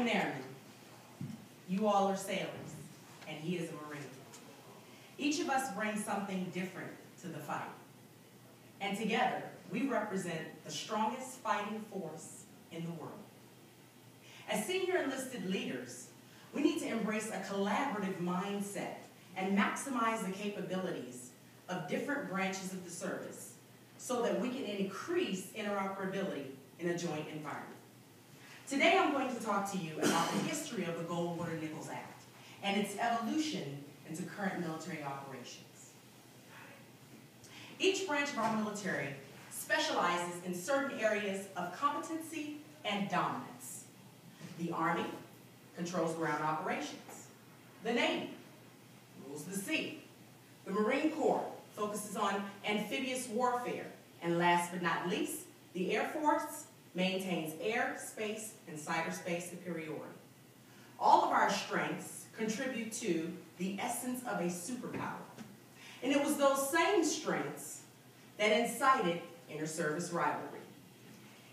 an airman. You all are sailors, and he is a Marine. Each of us brings something different to the fight. And together, we represent the strongest fighting force in the world. As senior enlisted leaders, we need to embrace a collaborative mindset and maximize the capabilities of different branches of the service so that we can increase interoperability in a joint environment. Today I'm going to talk to you about the history of the Goldwater-Nichols Act and its evolution into current military operations. Each branch of our military specializes in certain areas of competency and dominance. The Army controls ground operations. The Navy rules the sea. The Marine Corps focuses on amphibious warfare. And last but not least, the Air Force maintains air, space, and cyberspace superiority. All of our strengths contribute to the essence of a superpower. And it was those same strengths that incited inter-service rivalry.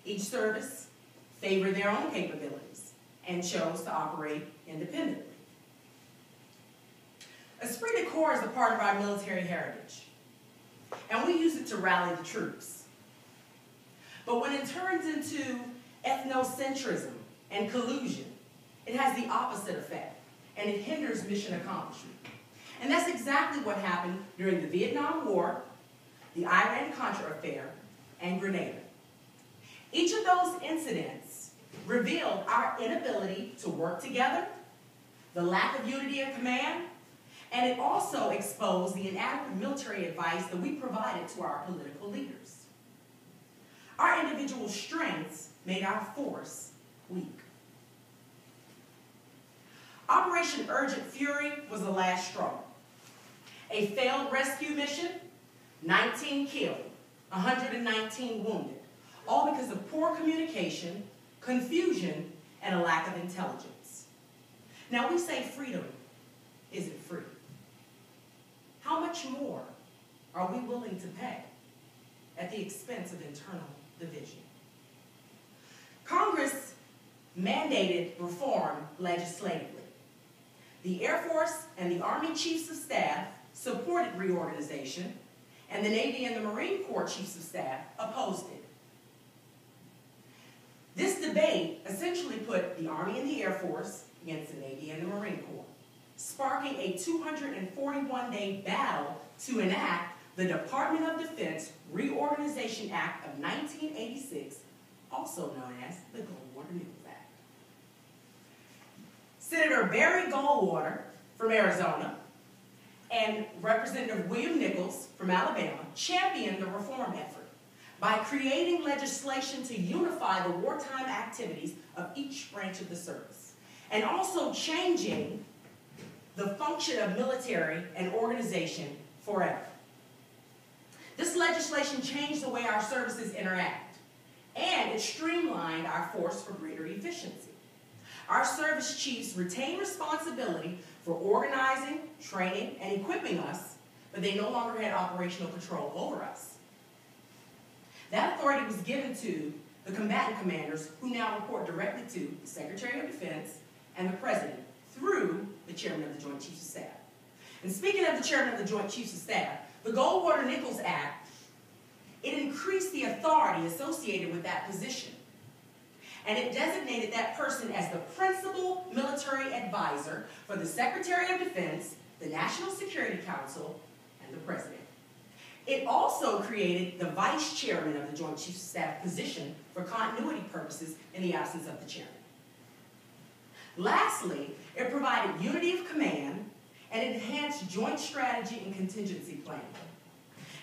Each service favored their own capabilities and chose to operate independently. Esprit de corps is a part of our military heritage, and we use it to rally the troops. But when it turns into ethnocentrism and collusion, it has the opposite effect, and it hinders mission accomplishment. And that's exactly what happened during the Vietnam War, the Iran-Contra affair, and Grenada. Each of those incidents revealed our inability to work together, the lack of unity of command, and it also exposed the inadequate military advice that we provided to our political leaders. Our individual strengths made our force weak. Operation Urgent Fury was the last straw. A failed rescue mission, 19 killed, 119 wounded, all because of poor communication, confusion, and a lack of intelligence. Now we say freedom isn't free. How much more are we willing to pay at the expense of internal division? Congress mandated reform legislatively. The Air Force and the Army Chiefs of Staff supported reorganization, and the Navy and the Marine Corps Chiefs of Staff opposed it. This debate essentially put the Army and the Air Force against the Navy and the Marine Corps, sparking a 241-day battle to enact the Department of Defense Reorganization Act of 1986, also known as the Goldwater-Nichols Act. Senator Barry Goldwater from Arizona and Representative William Nichols from Alabama championed the reform effort by creating legislation to unify the wartime activities of each branch of the service, and also changing the function of military and organization forever. This legislation changed the way our services interact, and it streamlined our force for greater efficiency. Our service chiefs retain responsibility for organizing, training, and equipping us, but they no longer had operational control over us. That authority was given to the combatant commanders, who now report directly to the Secretary of Defense and the President through the Chairman of the Joint Chiefs of Staff. And speaking of the Chairman of the Joint Chiefs of Staff, the Goldwater-Nichols Act, it increased the authority associated with that position. And it designated that person as the principal military advisor for the Secretary of Defense, the National Security Council, and the President. It also created the Vice Chairman of the Joint Chiefs of Staff position for continuity purposes in the absence of the Chairman. Lastly, it provided unity of command and enhanced joint strategy and contingency planning.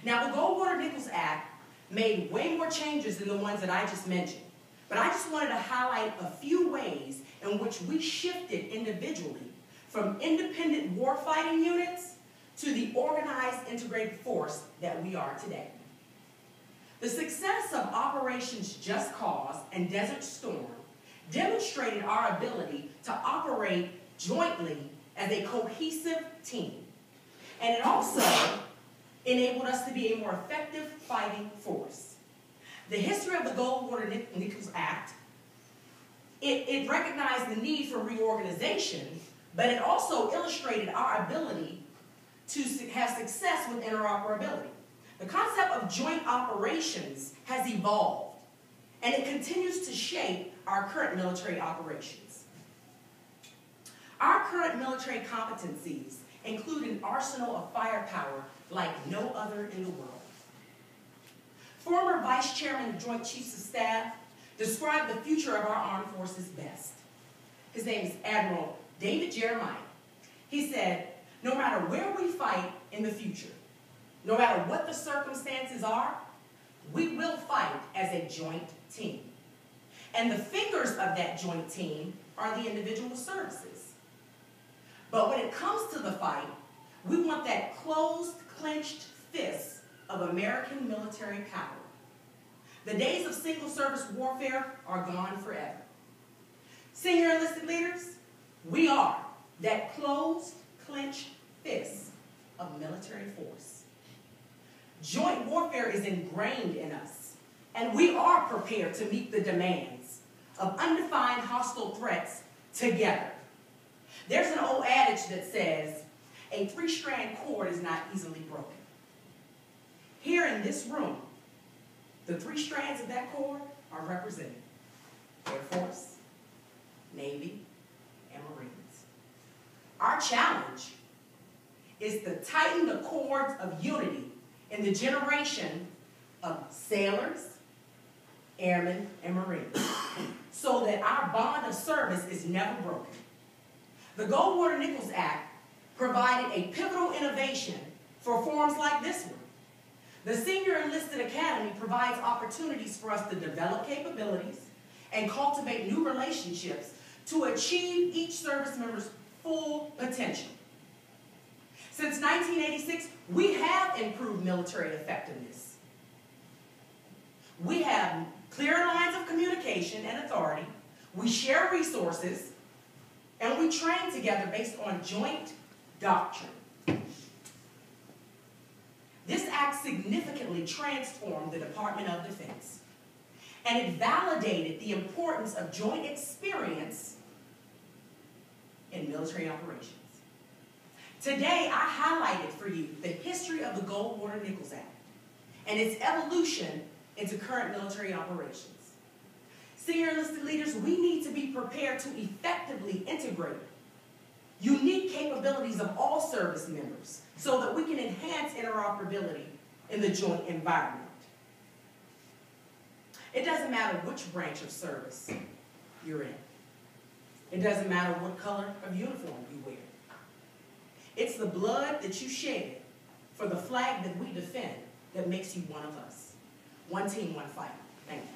Now, the Goldwater-Nichols Act made way more changes than the ones that I just mentioned, but I just wanted to highlight a few ways in which we shifted individually from independent warfighting units to the organized integrated force that we are today. The success of Operations Just Cause and Desert Storm demonstrated our ability to operate jointly as a cohesive team. And it also enabled us to be a more effective fighting force. The history of the Goldwater-Nichols Act It recognized the need for reorganization, but it also illustrated our ability to have success with interoperability. The concept of joint operations has evolved, and it continues to shape our current military operations. Our current military competencies include an arsenal of firepower like no other in the world. Former Vice Chairman of Joint Chiefs of Staff described the future of our armed forces best. His name is Admiral David Jeremiah. He said, no matter where we fight in the future, no matter what the circumstances are, we will fight as a joint team. And the fingers of that joint team are the individual services. But when it comes to the fight, we want that closed, clenched fist of American military power. The days of single-service warfare are gone forever. Senior enlisted leaders, we are that closed, clenched fist of military force. Joint warfare is ingrained in us, and we are prepared to meet the demands of undefined hostile threats together. There's an old adage that says, a three-strand cord is not easily broken. Here in this room, the three strands of that cord are represented: Air Force, Navy, and Marines. Our challenge is to tighten the cords of unity in the generation of sailors, airmen, and Marines, so that our bond of service is never broken. The Goldwater-Nichols Act provided a pivotal innovation for forums like this one. The Senior Enlisted Academy provides opportunities for us to develop capabilities and cultivate new relationships to achieve each service member's full potential. Since 1986, we have improved military effectiveness. We have clear lines of communication and authority. We share resources, and we train together based on joint doctrine. This act significantly transformed the Department of Defense, and it validated the importance of joint experience in military operations. Today, I highlighted for you the history of the Goldwater-Nichols Act and its evolution into current military operations. Senior enlisted leaders, we need to be prepared to effectively integrate unique capabilities of all service members so that we can enhance interoperability in the joint environment. It doesn't matter which branch of service you're in. It doesn't matter what color of uniform you wear. It's the blood that you shed for the flag that we defend that makes you one of us. One team, one fight. Thank you.